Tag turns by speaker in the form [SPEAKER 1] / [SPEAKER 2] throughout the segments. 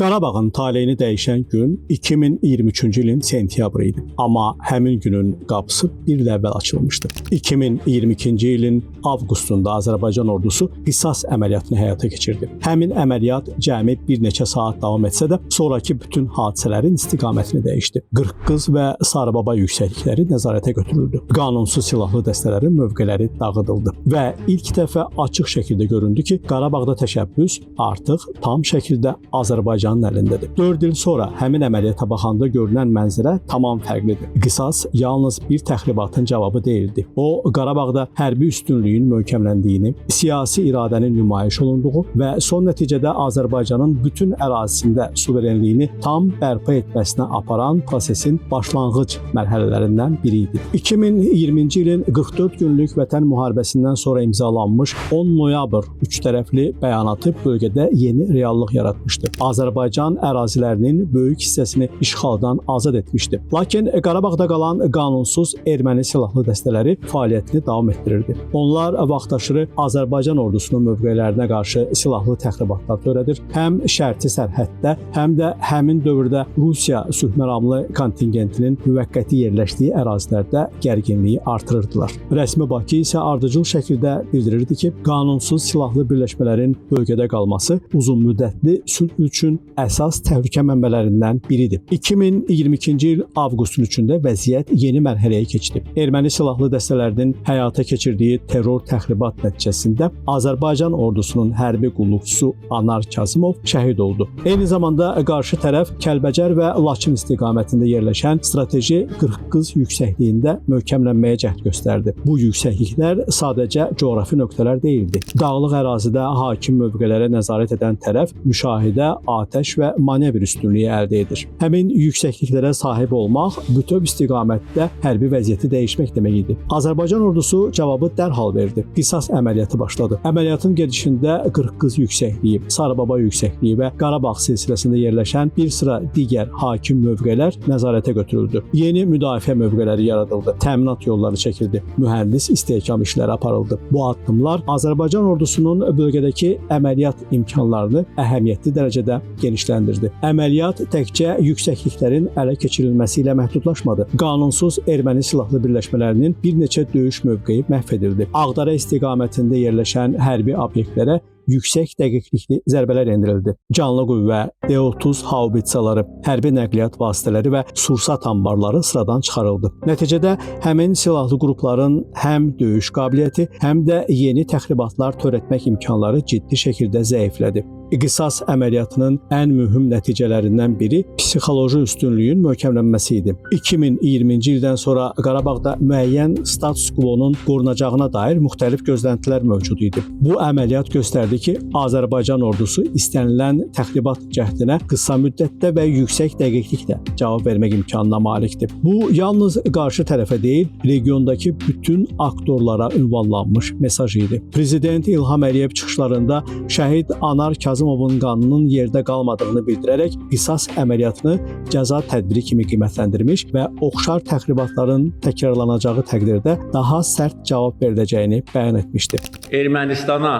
[SPEAKER 1] Qarabağın taleyini dəyişən gün 2023-cü ilin sentyabrı idi. Amma həmin günün qapısı bir il əvvəl açılmışdı. 2022-ci ilin avqustunda Azərbaycan ordusu qisas əməliyyatını həyata keçirdi. Həmin əməliyyat cəmi bir neçə saat davam etsə də, sonraki bütün hadisələrin istiqamətini dəyişdi. Qırqqız və Sarıbaba yüksəklikləri nəzarətə götürüldü. Qanunsuz silahlı dəstələrin mövqeləri dağıdıldı və ilk dəfə açıq şəkildə göründü ki, Qarabağda təşəbbüs artıq tam şəkildə Azərbaycanın əlindədir. 4 il sonra həmin əməliyyata baxanda görünən mənzərə tamam fərqlidir. Qisas yalnız bir təxribatın cavabı deyildi. O, Qarabağda hərbi üstünlüyün möhkəmləndiyini, siyasi iradənin nümayiş olunduğu və son nəticədə Azərbaycanın bütün ərazisində suverenliyini tam bərpa etməsinə aparan prosesin başlanğıc mərhələlərindən biri idi. 2020-ci ilin 44 günlük vətən müharibəsindən sonra imzalanmış 10 noyabr üçtərəfli bəyanatı bölgədə yeni reallıq yaratmışdı. Azərbaycan ərazilərinin böyük hissəsini işğaldan azad etmişdi. Lakin Qarabağda qalan qanunsuz erməni silahlı dəstələri fəaliyyətini davam etdirirdi. Onlar vaxtaşırı Azərbaycan ordusunun mövqelərinə qarşı silahlı təxribatlar törədir. Həm şərti sərhəddə, həm də həmin dövrdə Rusiya sülhməramlı kontingentinin müvəqqəti yerləşdiyi ərazilərdə gərginliyi artırırdılar. Rəsmi Bakı isə ardıcıl şəkildə bildirirdi ki, qanunsuz silahlı birləşmələrin bölgədə qalması uzunmüddətli sülh üçün əsas təhlükə mənbələrindən biridir. 2022-ci il avqustun 3-də vəziyyət yeni mərhələyə keçdi. Erməni silahlı dəstələrinin həyata keçirdiyi terror təxribat nəticəsində Azərbaycan ordusunun hərbi qulluqçusu Anar Kazımov şəhid oldu. Eyni zamanda qarşı tərəf Kəlbəcər və Laçın istiqamətində yerləşən strateji Qırqqız yüksəkliyində möhkəmlənməyə cəhd göstərdi. Bu yüksəkliklər sadəcə coğrafi nöqtələr deyildi. Dağlıq ərazidə hakim mövqelərə nəzarət edən tərəf müşahidə, atəş və manevr üstünlüyü əldə edir. Həmin yüksəkliklərə sahib olmaq bütöv istiqamətdə hərbi vəziyyəti dəyişmək demək idi. Azərbaycan ordusu cavabı dərhal verdi. Qisas əməliyyatı başladı. Əməliyyatın gedişində Qırqqız yüksəkliyi, Sarıbaba yüksəkliyi və Qarabağ silsiləsində yerləşən bir sıra digər hakim mövqelər nəzarətə götürüldü. Yeni müdafiə mövqeləri yaradıldı. Təminat yolları çəkildi. Mühəndis istehkam işləri aparıldı. Bu addımlar Azərbaycan ordusunun bölgədəki əməliyyat imkanlarını əhəmiyyətli dərəcədə genişləndirdi. Əməliyyat təkcə yüksəkliklərin ələ keçirilməsi ilə məhdudlaşmadı. Qanunsuz erməni silahlı birləşmələrinin bir neçə döyüş mövqeyi məhv edildi. Ağdərə istiqamətində yerləşən hərbi obyektlərə yüksək dəqiqlikli zərbələr endirildi. Canlı qüvvə, D-30 haubitsaları, hərbi nəqliyyat vasitələri və sursat anbarları sıradan çıxarıldı. Nəticədə həmin silahlı qrupların həm döyüş qabiliyyəti, həm də yeni təxribatlar törətmək imkanları ciddi şəkildə zəiflədi. Qisas əməliyyatının ən mühüm nəticələrindən biri psixoloji üstünlüyün möhkəmlənməsi idi. 2020-ci ildən sonra Qarabağda müəyyən status quo-nun qorunacağına dair müxtəlif gözləntilər mövcud idi. Bu əməliyyat göstərdi ki, Azərbaycan ordusu istənilən təxribat cəhdinə qısa müddətdə və yüksək dəqiqliklə cavab vermək imkanına malikdir. Bu, yalnız qarşı tərəfə deyil, regiondakı bütün aktorlara ünvanlanmış mesaj idi. Prezident İlham Əliyev çıxışlarında şəhid Anar Kazımovun qanının yerdə qalmadığını bildirərək qisas əməliyyatını cəza tədbiri kimi qiymətləndirmiş və oxşar təxribatların təkrarlanacağı təqdirdə daha sərt cavab veriləcəyini bəyan etmişdi.
[SPEAKER 2] Ermənistana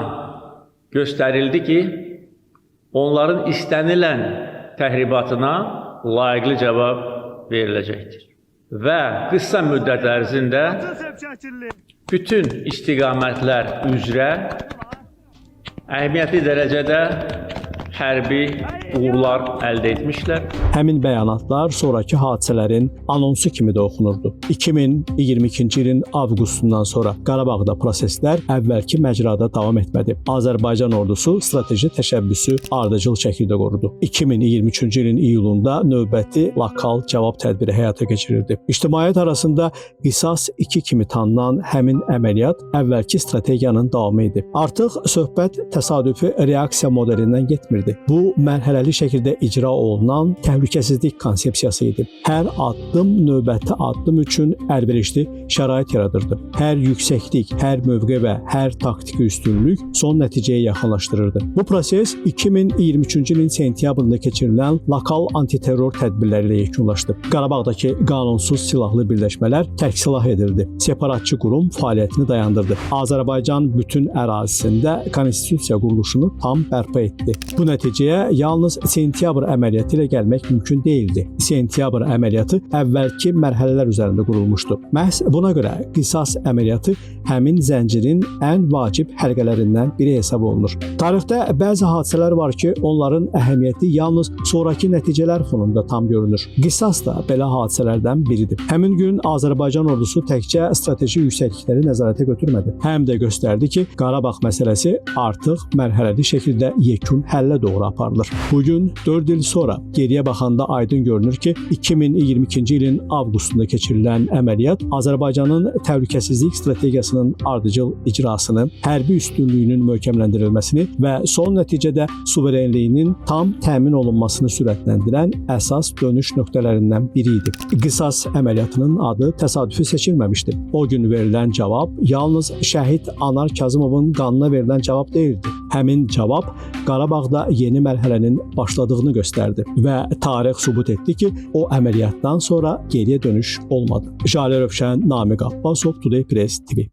[SPEAKER 2] göstərildi ki, onların istənilən təxribatına layiqli cavab veriləcəkdir. Və qısa müddət ərzində bütün istiqamətlər üzrə əhəmiyyətli dərəcədə hərbi uğurlar əldə etmişlər.
[SPEAKER 1] Həmin bəyanatlar sonraki hadisələrin anonsu kimi də oxunurdu. 2022-ci ilin avqustundan sonra Qarabağda proseslər əvvəlki məcrada davam etmədi. Azərbaycan ordusu strateji təşəbbüsü ardıcıl şəkildə qorudu. 2023-cü ilin iyulunda növbəti lokal cavab tədbiri həyata keçirildi. İctimaiyyət arasında qisas 2 kimi tanınan həmin əməliyyat əvvəlki strategiyanın davamı idi. Artıq söhbət təsadüfi reaksiya modelindən getmirdi. Bu, mərhələli şəkildə icra olunan təhlükəsizlik konsepsiyası idi. Hər addım növbəti addım üçün əlverişli şərait yaradırdı. Hər yüksəklik, hər mövqe və hər taktiki üstünlük son nəticəyə yaxınlaşdırırdı. Bu proses 2023-cü ilin sentyabrında keçirilən lokal antiterror tədbirləri ilə yekunlaşdı. Qarabağdakı qanunsuz silahlı birləşmələr tərksilah edildi. Separatçı qurum fəaliyyətini dayandırdı. Azərbaycan bütün ərazisində konstitusiya quruluşunu tam bərpa etdi. Bu nəticəyə yalnız sentyabr əməliyyatı ilə gəlmək mümkün deyildi. Sentyabr əməliyyatı əvvəlki mərhələlər üzərində qurulmuşdu. Məhz buna görə qisas əməliyyatı həmin zəncirin ən vacib həlqələrindən biri hesab olunur. Tarixdə bəzi hadisələr var ki, onların əhəmiyyəti yalnız sonrakı nəticələr fonunda tam görünür. Qisas da belə hadisələrdən biridir. Həmin gün Azərbaycan ordusu təkcə strateji yüksəklikləri nəzarətə götürmədi. Həm də göstərdi ki, Qarabağ məsələsi artıq mərhələli şəkildə yekun həllə doğru aparılır. Bugün 4 il sonra geriyə baxanda aydın görünür ki, 2022-ci ilin avqustunda keçirilən əməliyyat Azərbaycanın təhlükəsizlik strategiyasının ardıcıl icrasını, hərbi üstünlüyünün möhkəmləndirilməsini və son nəticədə suverenliyinin tam təmin olunmasını sürətləndirən əsas dönüş nöqtələrindən biri idi. Qisas əməliyyatının adı təsadüfi seçilməmişdi. O gün verilən cavab yalnız şəhid Anar Kazımovun qanına verilən cavab deyildi. Həmin cavab Qarabağda yeni mərhələnin başladığını göstərdi və tarix sübut etdi ki, o əməliyyatdan sonra geriyə dönüş olmadı. Jalə Rövşən, Namiq Abbasov, Today Press TV.